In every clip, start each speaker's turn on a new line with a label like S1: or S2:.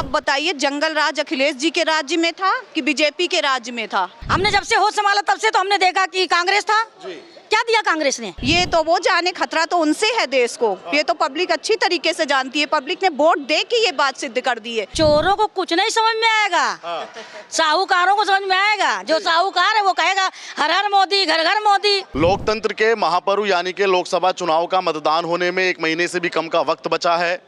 S1: आप बताइए, जंगल राज अखिलेश जी के राज्य में था कि बीजेपी के राज्य में था?
S2: हमने जब से होश संभाला तब से तो हमने देखा कि कांग्रेस था। क्या दिया कांग्रेस ने?
S1: ये तो वो जाने, खतरा तो उनसे है देश को। ये तो पब्लिक अच्छी तरीके से जानती है। पब्लिक ने वोट दे के ये बात सिद्ध कर दी है।
S2: चोरों को कुछ नहीं समझ में आएगा, साहूकारों को समझ में आएगा। जो साहूकार है वो कहेगा हर हर मोदी, घर घर मोदी।
S3: लोकतंत्र के महापर्व यानी कि लोकसभा चुनाव का मतदान होने में 1 महीने से भी कम का वक्त बचा है।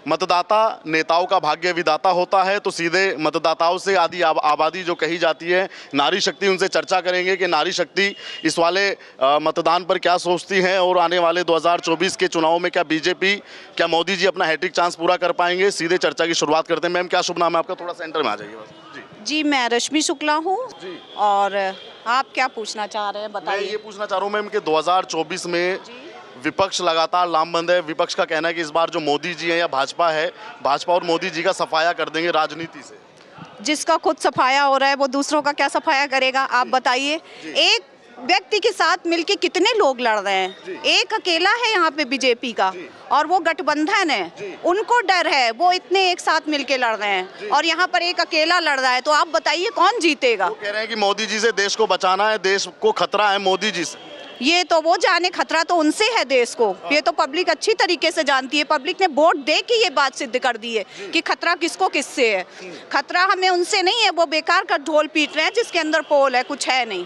S3: मतदाता नेताओं का भाग्य विधाता होता है, तो सीधे मतदाताओं से आदि आबादी जो कही जाती है, नारी शक्ति, उनसे चर्चा करेंगे कि नारी शक्ति इस वाले मतदान पर क्या सोचती हैं और आने वाले 2024 के चुनाव में क्या बीजेपी, क्या मोदी जी अपना हैट्रिक चांस पूरा कर पाएंगे। सीधे चर्चा की शुरुआत करते हैं। मैम, क्या शुभ नाम है आपका? थोड़ा सेंटर में आ जाइए बस।
S1: जी, मैं रश्मि शुक्ला हूँ। और आप क्या पूछना चाह रहे हैं, बताइए।
S3: मैं ये पूछना चाह रहा हूँ मैम कि 2024 में विपक्ष लगातार लामबंद है। विपक्ष का कहना है कि इस बार जो मोदी जी हैं या भाजपा है, भाजपा और मोदी जी का सफाया कर देंगे राजनीति से।
S1: जिसका खुद सफाया हो रहा है वो दूसरों का क्या सफाया करेगा, आप बताइए। एक व्यक्ति के साथ मिलके कितने लोग लड़ रहे हैं? एक अकेला है यहाँ पे बीजेपी का, और वो गठबंधन है। उनको डर है, वो इतने एक साथ मिलके लड़ रहे हैं, और यहाँ पर एक अकेला लड़ रहा है। तो आप बताइए कौन जीतेगा?
S3: वो कह रहे हैं कि मोदी जी से देश को बचाना है, देश को खतरा है मोदी जी से।
S1: ये तो वो जाने, खतरा तो उनसे है देश को। ये तो पब्लिक अच्छी तरीके से जानती है। पब्लिक ने वोट दे के ये बात सिद्ध कर दी है कि खतरा किसको किससे है। खतरा हमें उनसे नहीं है, वो बेकार का ढोल पीट रहे हैं जिसके अंदर पोल है, कुछ है नहीं।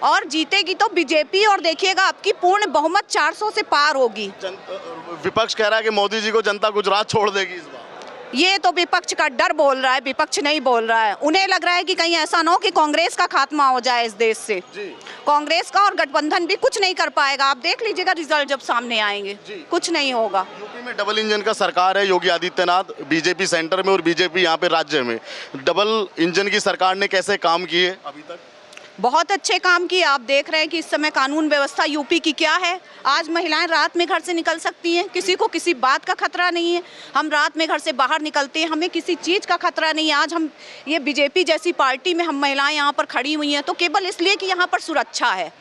S1: और जीतेगी तो बीजेपी, और देखिएगा आपकी पूर्ण बहुमत 400 से पार होगी।
S3: विपक्ष कह रहा है कि मोदी जी को जनता गुजरात छोड़ देगी इस बार।
S1: ये तो विपक्ष का डर बोल रहा है, विपक्ष नहीं बोल रहा है। उन्हें लग रहा है कि कहीं ऐसा ना हो कि कांग्रेस का खात्मा हो जाए इस देश से। कांग्रेस का और गठबंधन भी कुछ नहीं कर पाएगा। आप देख लीजिएगा रिजल्ट जब सामने आएंगे, कुछ नहीं होगा।
S3: यूपी में डबल इंजन का सरकार है, योगी आदित्यनाथ, बीजेपी सेंटर में और बीजेपी यहाँ पे राज्य में। डबल इंजन की सरकार ने कैसे काम किए अभी तक?
S1: बहुत अच्छे काम किए। आप देख रहे हैं कि इस समय कानून व्यवस्था यूपी की क्या है। आज महिलाएं रात में घर से निकल सकती हैं, किसी को किसी बात का खतरा नहीं है। हम रात में घर से बाहर निकलते हैं, हमें किसी चीज़ का खतरा नहीं है। आज हम ये बीजेपी जैसी पार्टी में हम महिलाएं यहाँ पर खड़ी हुई हैं तो केवल इसलिए कि यहाँ पर सुरक्षा है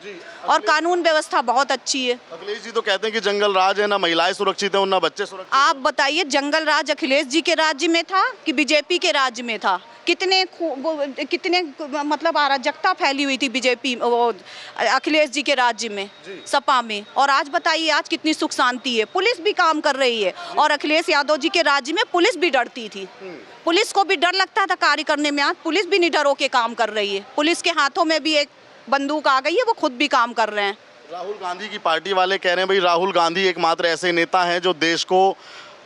S1: और कानून व्यवस्था बहुत अच्छी है।
S3: अखिलेश जी तो कहते हैं कि जंगल राज है, ना महिलाएं सुरक्षित है और ना बच्चे सुरक्षित।
S1: आप बताइए, जंगल राज अखिलेश जी के राज्य में था कि बीजेपी के राज्य में था? कितने मतलब अराजकता फैली हुई थी बीजेपी, वो अखिलेश जी के राज्य में, सपा में। और आज बताइए, आज कितनी सुख शांति है, पुलिस भी काम कर रही है। और अखिलेश यादव जी के राज्य में पुलिस भी डरती थी, पुलिस को भी डर लगता था कार्य करने में। आज पुलिस भी निडर होकर काम कर रही है। पुलिस के हाथों में भी एक बंदूक आ गई है, वो खुद भी काम कर रहे हैं।
S3: राहुल गांधी की पार्टी वाले कह रहे हैं भाई राहुल गांधी एकमात्र ऐसे नेता हैं जो देश को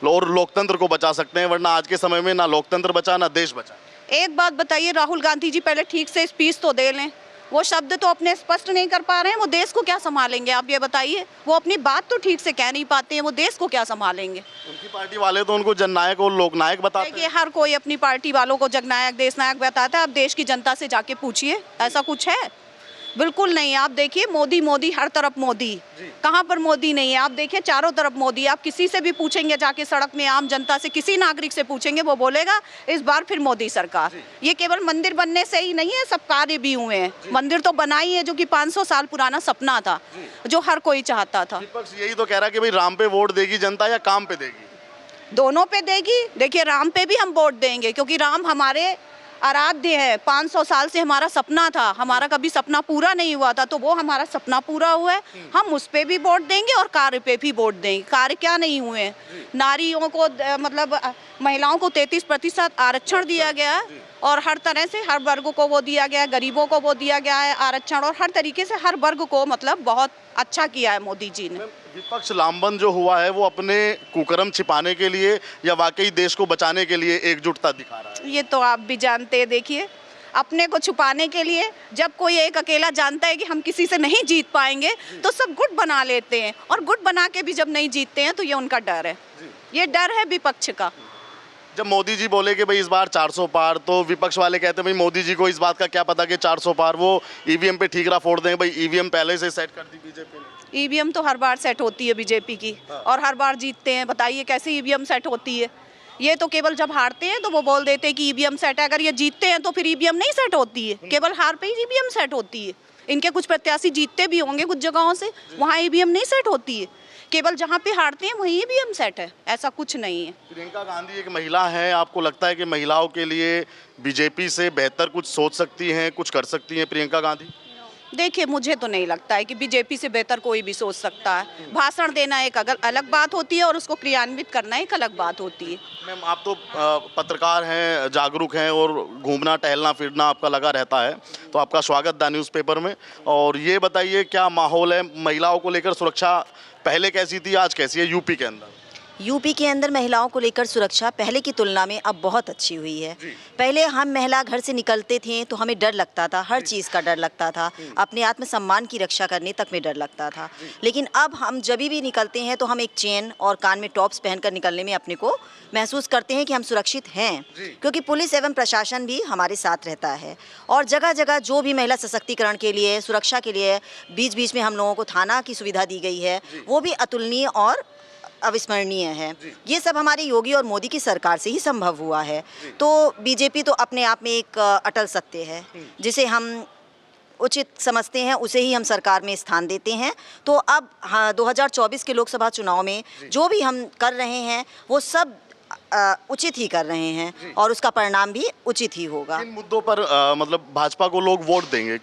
S3: और लोकतंत्र को बचा सकते हैं, वरना आज के समय में ना लोकतंत्र बचा ना देश बचा।
S1: एक बात बताइए, राहुल गांधी जी पहले ठीक से स्पीच तो दे लें। वो शब्द तो अपने स्पष्ट नहीं कर पा रहे हैं, वो देश को क्या संभालेंगे? आप ये बताइए। वो अपनी बात तो ठीक से कह नहीं पाते हैं, वो देश को क्या संभालेंगे?
S3: उनकी पार्टी वाले तो उनको जननायक और लोकनायक बताते हैं।
S1: हर कोई अपनी पार्टी वालों को जननायक, देश नायक बताता है। आप देश की जनता से जाके पूछिए, ऐसा कुछ है? बिल्कुल नहीं। आप देखिए, मोदी मोदी, हर तरफ मोदी। कहाँ पर मोदी नहीं है? आप देखिए चारों तरफ मोदी। आप किसी से भी पूछेंगे जाके सड़क में, आम जनता से, किसी नागरिक से पूछेंगे, वो बोलेगा इस बार फिर मोदी सरकार। ये केवल मंदिर बनने से ही नहीं है, सब कार्य भी हुए हैं। मंदिर तो बना ही है जो कि 500 साल पुराना सपना था, जो हर कोई चाहता था।
S3: विपक्ष यही तो कह रहा है कि भाई राम पे वोट देगी जनता या काम पे देगी?
S1: दोनों पे देगी। देखिए, राम पे भी हम वोट देंगे क्योंकि राम हमारे आराध्य है। 500 साल से हमारा सपना था, हमारा कभी सपना पूरा नहीं हुआ था, तो वो हमारा सपना पूरा हुआ है। हम उस पे भी वोट देंगे और कार्य पे भी वोट देंगे। कार्य क्या नहीं हुए हैं? नारियों को मतलब महिलाओं को 33% आरक्षण दिया गया है, और हर तरह से हर वर्ग को वो दिया गया है, गरीबों को वो दिया गया है आरक्षण, और हर तरीके से हर वर्ग को मतलब बहुत अच्छा किया है मोदी जी ने।
S3: विपक्ष लामबंद जो हुआ है वो अपने कुकर्म छिपाने के लिए या वाकई देश को बचाने के लिए एकजुटता दिखा रहा है?
S1: ये तो आप भी जानते हैं। देखिए, अपने को छुपाने के लिए जब कोई एक अकेला जानता है कि हम किसी से नहीं जीत पाएंगे तो सब गुट बना लेते हैं, और गुट बना के भी जब नहीं जीतते हैं तो ये उनका डर है। ये डर है विपक्ष का।
S3: जब मोदी जी बोले कि भाई इस बार 400 पार, तो विपक्ष वाले कहते हैं भाई मोदी जी को इस बात का क्या पता कि 400 पार, वो ईवीएम पे ठीकरा फोड़ देंगे। भाई ईवीएम पहले से सेट कर दी बीजेपी ने।
S1: ईवीएम तो हर बार सेट होती है बीजेपी की, और हर बार जीतते हैं। बताइए कैसे ईवीएम सेट होती है? ये तो केवल जब हारते हैं तो वो बोल देते हैं कि ईवीएम सेट है। अगर ये जीतते हैं तो फिर ईवीएम नहीं सेट होती है, केवल हार पे ही ईवीएम सेट होती है। इनके कुछ प्रत्याशी जीतते भी होंगे कुछ जगहों से, वहाँ ईवीएम नहीं सेट होती है। केवल जहाँ पे हारते हैं वहीं भी हम सेट है, ऐसा कुछ नहीं है।
S3: प्रियंका गांधी एक महिला है, आपको लगता है कि महिलाओं के लिए बीजेपी से बेहतर कुछ सोच सकती हैं, कुछ कर सकती हैं प्रियंका गांधी?
S1: देखिए, मुझे तो नहीं लगता है कि बीजेपी से बेहतर कोई भी सोच सकता है। भाषण देना एक अलग बात होती है और उसको क्रियान्वित करना एक अलग बात होती है।
S3: मैम, आप तो पत्रकार हैं, जागरूक हैं और घूमना टहलना फिरना आपका लगा रहता है, तो आपका स्वागत द न्यूज़पेपर में। और ये बताइए, क्या माहौल है महिलाओं को लेकर? सुरक्षा पहले कैसी थी, आज कैसी है यूपी के अंदर?
S4: यूपी के अंदर महिलाओं को लेकर सुरक्षा पहले की तुलना में अब बहुत अच्छी हुई है। पहले हम महिला घर से निकलते थे तो हमें डर लगता था, हर चीज़ का डर लगता था, अपने आत्मसम्मान की रक्षा करने तक में डर लगता था। लेकिन अब हम जब भी निकलते हैं तो हम एक चेन और कान में टॉप्स पहनकर निकलने में अपने को महसूस करते हैं कि हम सुरक्षित हैं, क्योंकि पुलिस एवं प्रशासन भी हमारे साथ रहता है। और जगह जगह जो भी महिला सशक्तिकरण के लिए, सुरक्षा के लिए बीच बीच में हम लोगों को थाना की सुविधा दी गई है, वो भी अतुलनीय और अविस्मरणीय है। ये सब हमारे योगी और मोदी की सरकार से ही संभव हुआ है। तो बीजेपी तो अपने आप में एक अटल सत्य है, जिसे हम उचित समझते हैं, उसे ही हम सरकार में स्थान देते हैं। तो अब 2024 के लोकसभा चुनाव में जो भी हम कर रहे हैं वो सब उचित ही कर रहे हैं और उसका परिणाम भी उचित ही होगा।
S3: किन मुद्दों पर मतलब भाजपा को लोग वोट देंगे?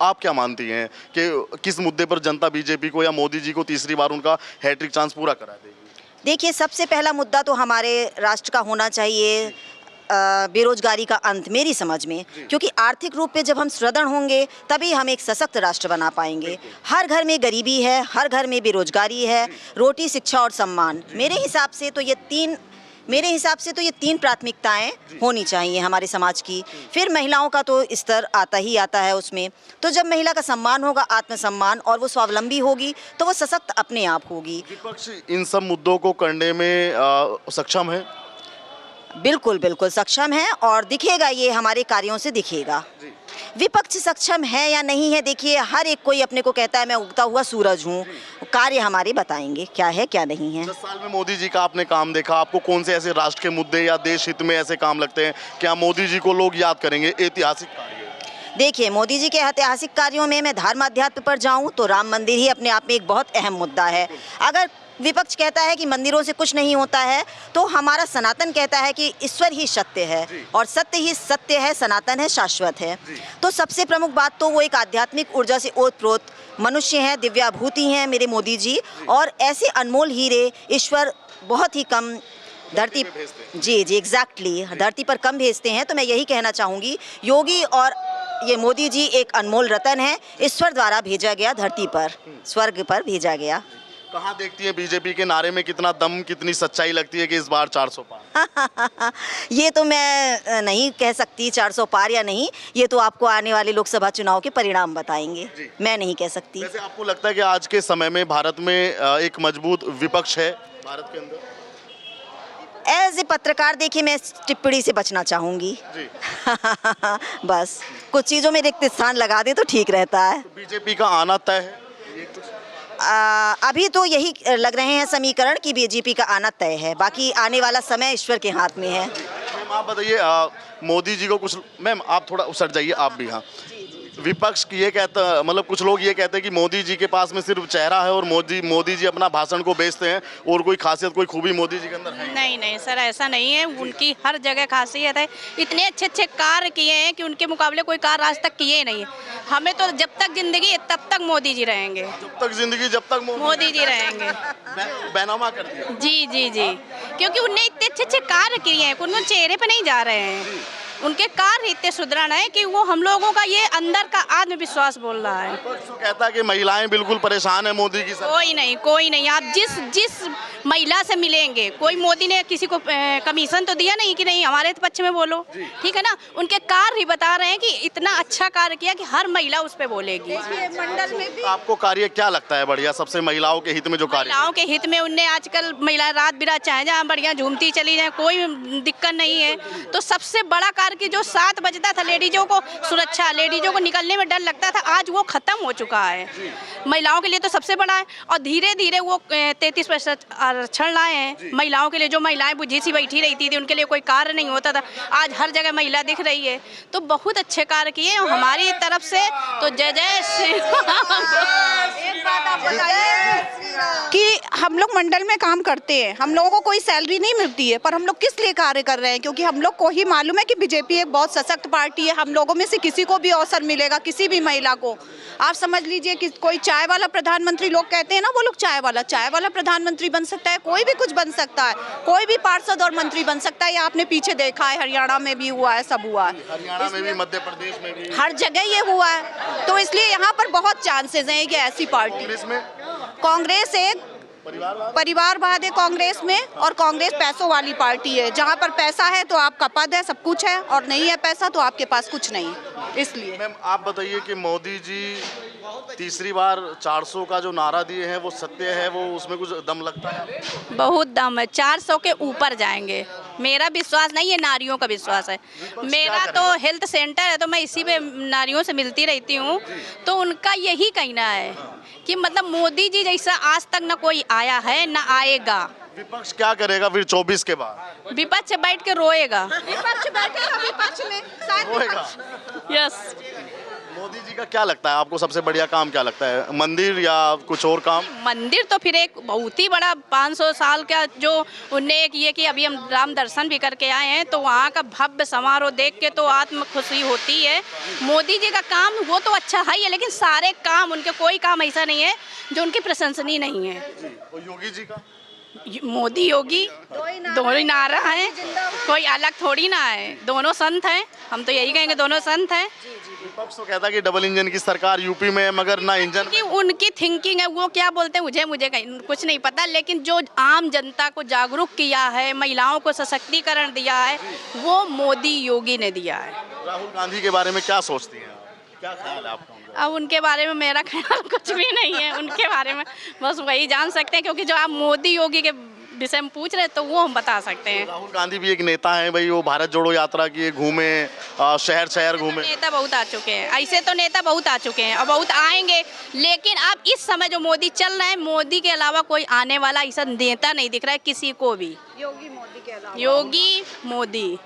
S3: आप क्या मानती हैं कि किस मुद्दे पर जनता बीजेपी को या मोदी जी को तीसरी बार उनका हैट्रिक चांस पूरा करा देगी?
S4: देखिए, सबसे पहला मुद्दा तो हमारे राष्ट्र का होना चाहिए बेरोजगारी का अंत, मेरी समझ में, क्योंकि आर्थिक रूप पे जब हम सुदृढ़ होंगे तभी हम एक सशक्त राष्ट्र बना पाएंगे। हर घर में गरीबी है, हर घर में बेरोजगारी है, रोटी, शिक्षा और सम्मान। मेरे हिसाब से तो ये तीन प्राथमिकताएं होनी चाहिए हमारे समाज की। फिर महिलाओं का तो स्तर आता ही आता है उसमें। तो जब महिला का सम्मान होगा, आत्मसम्मान, और वो स्वावलंबी होगी तो वो सशक्त अपने आप होगी।
S3: विपक्ष इन सब मुद्दों को करने में सक्षम है?
S4: बिल्कुल बिल्कुल सक्षम है और दिखेगा, ये हमारे कार्यों से दिखेगा। विपक्ष सक्षम है या नहीं है, देखिए हर एक कोई अपने को कहता है मैं उगता हुआ सूरज हूँ। कार्य हमारे बताएंगे क्या है क्या नहीं है।
S3: 10 साल में मोदी जी का आपने काम देखा, आपको कौन से ऐसे राष्ट्र के मुद्दे या देश हित में ऐसे काम लगते हैं क्या मोदी जी को लोग याद करेंगे? ऐतिहासिक कार्य।
S4: देखिए, मोदी जी के ऐतिहासिक कार्यों में मैं धर्म अध्यात्म पर जाऊं तो राम मंदिर ही अपने आप में एक बहुत अहम मुद्दा है। अगर विपक्ष कहता है कि मंदिरों से कुछ नहीं होता है, तो हमारा सनातन कहता है कि ईश्वर ही सत्य है और सत्य ही सत्य है, सनातन है, शाश्वत है। तो सबसे प्रमुख बात तो वो एक आध्यात्मिक ऊर्जा से ओतप्रोत मनुष्य हैं, दिव्याभूति हैं मेरे मोदी जी। और ऐसे अनमोल हीरे ईश्वर बहुत ही कम धरती, जी एग्जैक्टली, धरती पर कम भेजते हैं। तो मैं यही कहना चाहूँगी, योगी और ये मोदी जी एक अनमोल रतन है, ईश्वर द्वारा भेजा गया, धरती पर, स्वर्ग पर भेजा गया।
S3: कहाँ देखती है बीजेपी के नारे में कितना दम, कितनी सच्चाई लगती है कि इस बार 400 पार?
S4: ये तो मैं नहीं कह सकती 400 पार या नहीं, ये तो आपको आने वाले लोकसभा चुनाव के परिणाम बताएंगे, मैं नहीं कह सकती।
S3: वैसे आपको लगता है कि आज के समय में भारत में एक मजबूत विपक्ष है भारत के अंदर?
S4: एज ए पत्रकार देखिए, मैं इस टिप्पणी से बचना चाहूँगी। बस कुछ चीज़ों में रिक्त स्थान लगा दे तो ठीक रहता है।
S3: तो बीजेपी का आना तय है?
S4: अभी तो यही लग रहे हैं समीकरण कि बीजेपी का आना तय है, बाकी आने वाला समय ईश्वर के हाथ में है।
S3: मैम आप बताइए, मोदी जी को कुछ, मैम आप थोड़ा उसट जाइए, आप भी। हाँ, विपक्ष ये कहता, मतलब कुछ लोग ये कहते हैं कि मोदी जी के पास में सिर्फ चेहरा है और मोदी जी अपना भाषण को बेचते हैं और कोई खासियत, कोई खूबी मोदी जी के अंदर है?
S5: नहीं सर, ऐसा नहीं है। उनकी हर जगह खासियत है। इतने अच्छे अच्छे कार्य किए हैं कि उनके मुकाबले कोई कार्य आज तक किए नहीं है। हमें तो जब तक जिंदगी है तब तक मोदी जी रहेंगे।
S3: जब तक जिंदगी, जब तक
S5: मोदी जी रहेंगे।
S3: बैनामा कर दिया।
S5: जी, क्योंकि उनने इतने अच्छे अच्छे कार्य किए हैं, उनके चेहरे पे नहीं जा रहे हैं। उनके कार्य इतने सुदृढ़ है कि वो हम लोगों का ये अंदर का आत्मविश्वास बोल रहा है।
S3: तो कहता है कि महिलाएं बिल्कुल परेशान है मोदी की सरकार।
S5: कोई नहीं। आप जिस महिला से मिलेंगे, कोई मोदी ने किसी को कमीशन तो दिया नहीं कि नहीं हमारे पक्ष में बोलो, ठीक है ना। उनके कार्य ही बता रहे हैं कि इतना अच्छा कार्य किया कि हर महिला उस पर बोलेगी।
S1: मंडल में भी
S3: आपको कार्य क्या लगता है बढ़िया, सबसे महिलाओं के हित में जो कार्य?
S5: महिलाओं के हित में उनने आजकल महिला रात बिरात चाहे जहाँ बढ़िया झूमती चली जाए, कोई दिक्कत नहीं है। तो सबसे बड़ा कार्य कि जो 7 बजता था लेडीजों को सुरक्षा, लेडीजों को निकलने में डर लगता था, आज वो खत्म हो चुका है। महिलाओं के लिए तो सबसे बड़ा है। और धीरे धीरे वो 33% आरक्षण लाए हैं महिलाओं के लिए। जो महिलाएं बुझी सी बैठी रहती थी, उनके लिए कोई कार्य नहीं होता था, आज हर जगह महिला दिख रही है। तो बहुत अच्छे कार्य किए हमारी तरफ से। तो जय जय श्री राम।
S1: एक बात आप बताइए, कि हम लोग मंडल में काम करते हैं, हम लोगों को कोई सैलरी नहीं मिलती है, पर हम लोग किस लिए कार्य कर रहे हैं? क्योंकि हम लोग को ही मालूम है कि बीजेपी एक बहुत सशक्त पार्टी है। हम लोगों में से किसी को भी अवसर मिलेगा, किसी भी महिला को। आप समझ लीजिए कि कोई चाय वाला प्रधानमंत्री लोग कहते हैं ना, वो लोग चाय वाला प्रधानमंत्री बन सकता है, कोई भी कुछ बन सकता है, कोई भी पार्षद और मंत्री बन सकता है। ये आपने पीछे देखा है, हरियाणा में भी हुआ है, सब हुआ है,
S3: हरियाणा में भी, मध्य प्रदेश में भी,
S1: हर जगह ये हुआ है। तो इसलिए यहाँ पर बहुत चांसेस हैं कि ऐसी पार्टी।
S3: कांग्रेस में
S1: कांग्रेस एक परिवारवाद है कांग्रेस में, और कांग्रेस पैसों वाली पार्टी है। जहाँ पर पैसा है तो आपका पद है, सब कुछ है, और नहीं है पैसा तो आपके पास कुछ नहीं है। इसलिए
S3: मैम आप बताइए कि मोदी जी तीसरी बार 400 का जो नारा दिए हैं वो सत्य है, वो उसमें कुछ दम लगता है?
S5: बहुत दम है, 400 के ऊपर जाएंगे। मेरा विश्वास नहीं है, नारियों का विश्वास है। मेरा तो हेल्थ सेंटर है, तो मैं इसी पे नारियों से मिलती रहती हूँ। तो उनका यही कहना है कि मतलब मोदी जी जैसा आज तक न कोई आया है न आएगा।
S3: विपक्ष क्या करेगा फिर 24 के बाद?
S5: विपक्ष बैठ के रोएगा।
S1: विपक्ष बैठेगा, विपक्ष में शायद
S3: होएगा।
S5: यस।
S3: मोदी जी का क्या लगता है आपको, सबसे बढ़िया काम क्या लगता है? मंदिर या कुछ और काम?
S5: मंदिर तो फिर एक बहुत ही बड़ा 500 साल का जो उनने एक ये कि अभी हम राम दर्शन भी करके आए हैं, तो वहाँ का भव्य समारोह देख के तो आत्म खुशी होती है। मोदी जी का काम वो तो अच्छा है ही, लेकिन सारे काम उनके, कोई काम ऐसा नहीं है जो उनकी प्रशंसनीय नहीं है।
S3: और योगी जी का?
S5: मोदी योगी दोनों ही नारा है, कोई अलग थोड़ी ना है, दोनों संत हैं। हम तो यही कहेंगे दोनों संत हैं।
S3: विपक्ष तो कहता है कि डबल इंजन की सरकार यूपी में है, मगर ना इंजन
S5: कि उनकी थिंकिंग है, वो क्या बोलते हैं मुझे कहीं कुछ नहीं पता, लेकिन जो आम जनता को जागरूक किया है, महिलाओं को सशक्तिकरण दिया है, वो मोदी योगी ने दिया है।
S3: राहुल गांधी के बारे में क्या सोचती हैं, क्या ख्याल है आपका?
S5: अब उनके बारे में मेरा ख्याल कुछ भी नहीं है, उनके बारे में बस वही जान सकते हैं, क्योंकि जो आप मोदी योगी के विषय में पूछ रहे हैं तो वो हम बता सकते हैं।
S3: राहुल गांधी भी एक नेता है भाई, वो भारत जोड़ो यात्रा किए, घूमे, शहर शहर घूमे।
S5: नेता बहुत आ चुके हैं, ऐसे तो नेता बहुत आ चुके हैं और बहुत आएंगे, लेकिन अब इस समय जो मोदी चल रहे हैं, मोदी के अलावा कोई आने वाला ऐसा नेता नहीं दिख रहा है किसी को भी।
S1: योगी मोदी के अलावा
S5: योगी मोदी।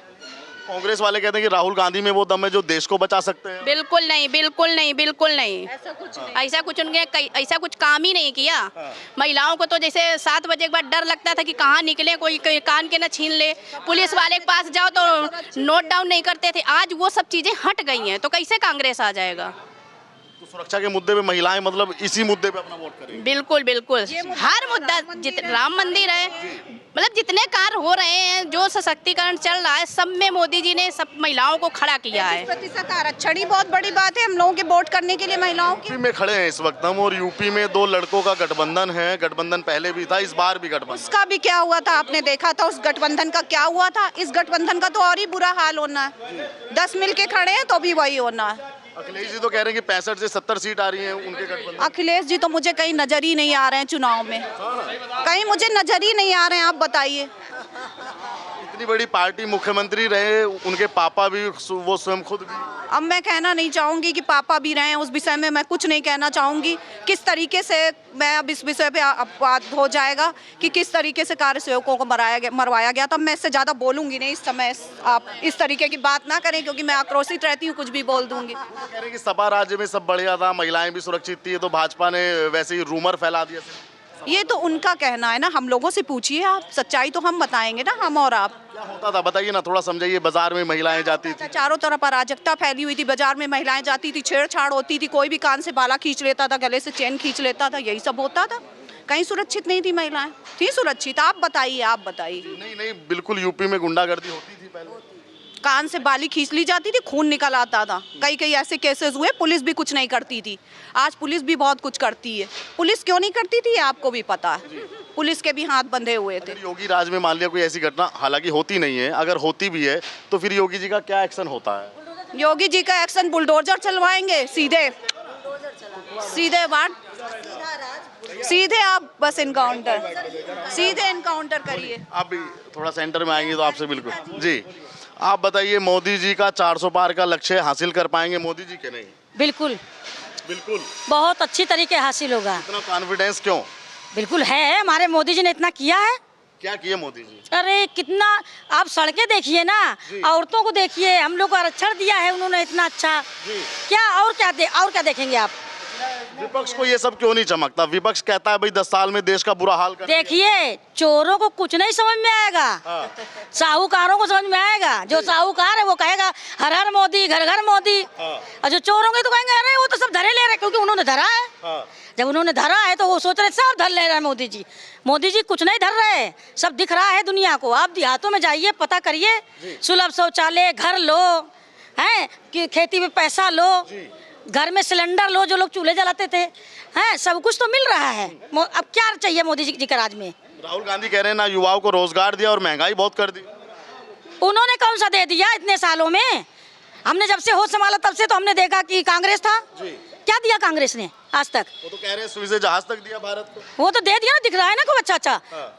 S3: कांग्रेस वाले कहते हैं कि राहुल गांधी में वो दम है जो देश को बचा सकते हैं।
S5: बिल्कुल नहीं, बिल्कुल नहीं, बिल्कुल नहीं। ऐसा कुछ उनके ऐसा कुछ काम ही नहीं किया। महिलाओं को तो जैसे 7 बजे के बाद डर लगता था कि कहाँ निकले, कोई कान के न छीन ले, पुलिस वाले के पास जाओ तो नोट डाउन नहीं करते थे। आज वो सब चीजें हट गई हैं, तो कैसे कांग्रेस आ जाएगा?
S3: तो सुरक्षा के मुद्दे पे महिलाएं मतलब इसी मुद्दे पे अपना वोट करेंगी।
S5: बिल्कुल बिल्कुल, हर मुद्दा, राम मंदिर है, मतलब जितने कार्य हो रहे हैं, जो सशक्तिकरण चल रहा है, सब में मोदी जी ने सब महिलाओं को खड़ा किया है।
S1: 30% आरक्षण ही बहुत बड़ी बात है हम लोगों के वोट करने के लिए, महिलाओं की।
S3: यूपी में खड़े हैं इस वक्त हम, और यूपी में 2 लड़कों का गठबंधन है। गठबंधन पहले भी था, इस बार भी गठबंधन।
S1: उसका भी क्या हुआ था आपने देखा था, उस गठबंधन का क्या हुआ था? इस गठबंधन का तो और ही बुरा हाल होना है। 10 मिल के खड़े हैं तो भी वही होना है।
S3: अखिलेश जी तो कह रहे हैं कि 65 से 70 सीट आ रही हैं उनके गठबंधन।
S1: अखिलेश जी तो मुझे कहीं नजर ही नहीं आ रहे हैं चुनाव में, कहीं मुझे नजर ही नहीं आ रहे हैं। आप बताइए,
S3: इतनी बड़ी पार्टी, मुख्यमंत्री रहे उनके पापा भी, वो स्वयं खुद भी।
S1: अब मैं कहना नहीं चाहूंगी कि पापा भी रहे हैं, उस विषय में मैं कुछ नहीं कहना चाहूंगी। किस तरीके से मैं अब इस विषय पे बात हो जाएगा कि किस तरीके से कार्य सेवकों को मरवाया गया, तब मैं इससे ज़्यादा बोलूंगी नहीं इस समय। आप इस तरीके की बात ना करें, क्योंकि मैं आक्रोशित रहती हूँ, कुछ भी बोल दूंगी।
S3: कह रहे हैं कि सपा राज्य में सब बढ़िया था, महिलाएं भी सुरक्षित थी, तो भाजपा ने वैसे ही रूमर फैला दिया।
S1: ये तो उनका कहना है ना, हम लोगों से पूछिए आप, सच्चाई तो हम बताएंगे ना, हम और आप।
S3: क्या होता था बताइए ना, थोड़ा समझाइए। बाजार में महिलाएं जाती थी,
S1: चारों तरफ अराजकता फैली हुई थी, बाजार में महिलाएं जाती थी, छेड़छाड़ होती थी, कोई भी कान से बाला खींच लेता था, गले से चेन खींच लेता था, यही सब होता था। कहीं सुरक्षित नहीं थी महिलाएं? थी सुरक्षित? आप बताइए, आप बताइए।
S3: नहीं, बिल्कुल यूपी में गुंडागर्दी होती थी पहले।
S1: कान से बाली खींच ली जाती थी, खून निकल आता था, कई ऐसे केसेस हुए, पुलिस भी कुछ नहीं करती थी। आज पुलिस भी बहुत कुछ करती है। पुलिस क्यों नहीं करती थी आपको भी पता है, पुलिस के भी हाथ बंधे हुए थे।
S3: योगी राज में मान लिया कोई ऐसी घटना, हालांकि होती नहीं है, अगर होती भी है तो फिर योगी जी का क्या एक्शन होता है?
S1: योगी जी का एक्शन बुलडोजर चलवाएंगे, सीधे बात, सीधे आप बस इनकाउंटर, सीधे इनकाउंटर करिए।
S3: आप भी थोड़ा सेंटर में आएंगे तो आपसे बिल्कुल जी। आप बताइए, मोदी जी का 400 पार का लक्ष्य हासिल कर पाएंगे मोदी जी के? नहीं,
S2: बिल्कुल
S3: बिल्कुल
S2: बहुत अच्छी तरीके हासिल होगा।
S3: इतना कॉन्फिडेंस क्यों?
S2: बिल्कुल है, हमारे मोदी जी ने इतना किया है।
S3: क्या किया मोदी जी?
S2: अरे कितना, आप सड़कें देखिए ना, औरतों को देखिए, हम लोग को आरक्षण दिया है उन्होंने इतना अच्छा। क्या और क्या देखेंगे आप?
S3: विपक्ष को ये सब क्यों नहीं चमकता? विपक्ष कहता है भाई 10 साल में देश का बुरा हाल कर दिया।
S2: देखिए, चोरों को कुछ नहीं समझ में आएगा, साहूकारों को समझ में आएगा। जो साहूकार है वो कहेगा हर हर मोदी, घर घर मोदी, और जो चोरों के तो कहेंगे अरे वो तो सब धरे ले रहे, क्योंकि उन्होंने धरा है। जब उन्होंने धरा है तो वो सोच रहे सब धर ले रहे हैं मोदी जी। मोदी जी कुछ नहीं धर रहे, सब दिख रहा है दुनिया को। आप देहातों में जाइए, पता करिए, सुलभ शौचालय घर लो, हैं कि खेती में पैसा लो, घर में सिलेंडर लो, जो लोग चूल्हे जलाते थे, हैं सब कुछ तो मिल रहा है। अब क्या चाहिए मोदी जी के राज में?
S3: राहुल गांधी कह रहे हैं ना युवाओं को रोजगार दिया और महंगाई बहुत कर दी।
S2: उन्होंने कौन सा दे दिया इतने सालों में? हमने जब से होश संभाला तब से तो हमने देखा कि कांग्रेस था। क्या दिया कांग्रेस ने आज तक?
S3: वो तो कह रहे हैं सुई से जहाज तक दिया भारत को।
S2: वो तो दे दिया ना, दिख रहा है ना खूब अच्छा।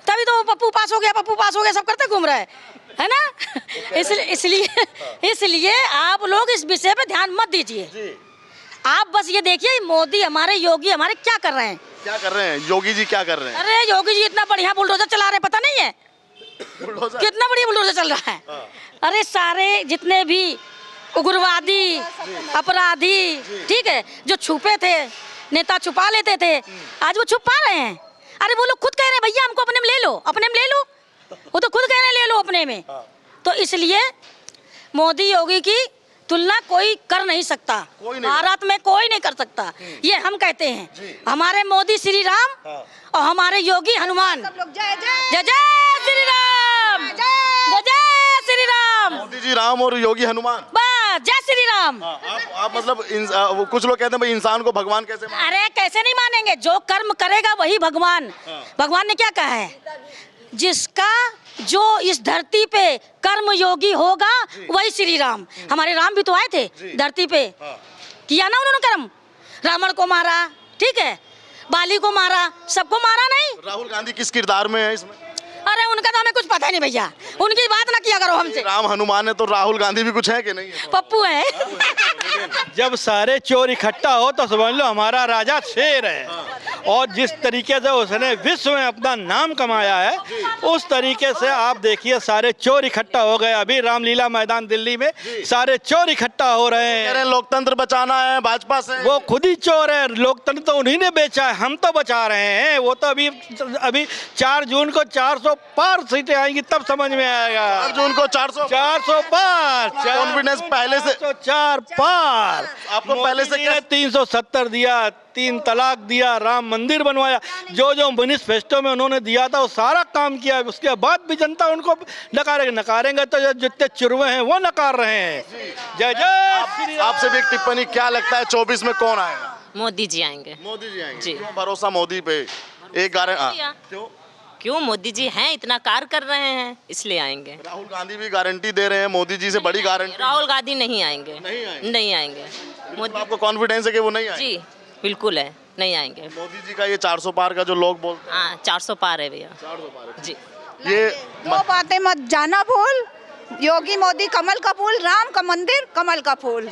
S2: तभी तो पप्पू पास हो गया, पप्पू पास हो गया, सब करते घूम रहा है ना। इसलिए आप लोग इस विषय पे ध्यान मत दीजिए। आप बस ये देखिए मोदी हमारे, योगी हमारे क्या कर रहे हैं।
S3: क्या कर रहे हैं योगी जी? क्या कर रहे हैं?
S2: अरे योगी जी इतना बढ़िया बुलडोजर चला रहे, पता नहीं है कितना बढ़िया बुलडोजर चल रहा है। अरे सारे जितने भी उग्रवादी, अपराधी, ठीक है, जो छुपे थे, नेता छुपा लेते थे, आज वो छुप पा रहे हैं। अरे वो लोग खुद कह रहे हैं भैया हमको अपने में ले लो, अपने में ले लो। वो तो खुद कह रहे हैं ले लो अपने में। तो इसलिए मोदी योगी की तुलना कोई कर नहीं सकता, भारत में कोई नहीं कर सकता। ये हम कहते हैं, हमारे मोदी श्री राम और हमारे योगी हनुमान।
S1: जय
S2: जय जय श्री राम, जय जय श्री राम।
S3: मोदी जी राम और योगी हनुमान,
S2: बस जय श्री राम।
S3: आप मतलब कुछ लोग कहते हैं भाई इंसान को भगवान कैसे माने?
S2: अरे कैसे नहीं मानेंगे? जो कर्म करेगा वही भगवान। भगवान ने क्या कहा है? जिसका जो इस धरती पे कर्म योगी होगा वही श्री राम। हमारे राम भी तो आए थे धरती पे, किया ना उन्होंने कर्म। रावण को मारा, ठीक है, बाली को मारा, सबको मारा नहीं।
S3: राहुल गांधी किस किरदार में है इसमें?
S2: अरे उनका तो हमें कुछ पता नहीं भैया, उनकी बात ना किया करो हमसे।
S3: राम हनुमान है तो राहुल गांधी भी कुछ है कि नहीं है?
S2: पप्पू है।
S6: जब सारे चोर इकट्ठा हो तो समझ लो हमारा राजा शेर है। और जिस तरीके से उसने विश्व में अपना नाम कमाया है, उस तरीके से आप देखिए सारे चोर इकट्ठा हो गए। अभी रामलीला मैदान दिल्ली में सारे चोर इकट्ठा हो रहे हैं।
S3: लोकतंत्र बचाना है भाजपा से।
S6: वो खुद ही चोर है, लोकतंत्र तो उन्हीं ने बेचा है, हम तो बचा रहे हैं। वो तो अभी 4 जून को 400 पार सीटें आएंगी तब समझ में आएगा।
S3: 4 जून को 400 पार।
S6: कॉन्फिडेंस
S3: पहले से
S6: 4 पार।
S3: आपको पहले से क्या
S6: 370 दिया, 3 तलाक दिया, राम मंदिर बनवाया, जो मैनिफेस्टो में उन्होंने दिया था वो सारा काम किया। उसके बाद भी जनता उनको नकारेंगे तो जितने चुरवे हैं वो नकार रहे हैं। जय जय।
S3: आपसे भी एक टिप्पणी, क्या लगता है 24 में कौन आएगा?
S7: मोदी जी आएंगे।
S3: मोदी जी आएंगे।
S7: जी।
S3: क्यों भरोसा मोदी पे? एक गारंटी
S7: क्यों? मोदी जी हैं, इतना कार्य कर रहे हैं, इसलिए आएंगे।
S3: राहुल गांधी भी गारंटी दे रहे हैं, मोदी जी से बड़ी गारंटी।
S7: राहुल गांधी नहीं आएंगे। नहीं आएंगे।
S3: मोदी, आपको कॉन्फिडेंस है कि वो नहीं आएंगे?
S7: जी बिल्कुल है, नहीं आएंगे।
S3: मोदी जी का ये 400 पार का जो लोग बोलते हैं।
S7: हाँ 400 पार है भैया।
S3: 400 पार है।
S7: जी।
S3: ये
S1: दो बातें मत जाना भूल, योगी मोदी कमल का फूल, राम का मंदिर कमल का फूल,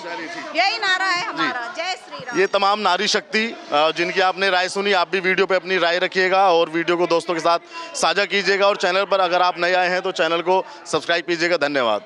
S1: यही नारा है हमारा। जय श्री राम।
S3: ये तमाम नारी शक्ति जिनकी आपने राय सुनी, आप भी वीडियो पे अपनी राय रखिएगा और वीडियो को दोस्तों के साथ साझा कीजिएगा। और चैनल पर अगर आप नए आए हैं तो चैनल को सब्सक्राइब कीजिएगा। धन्यवाद।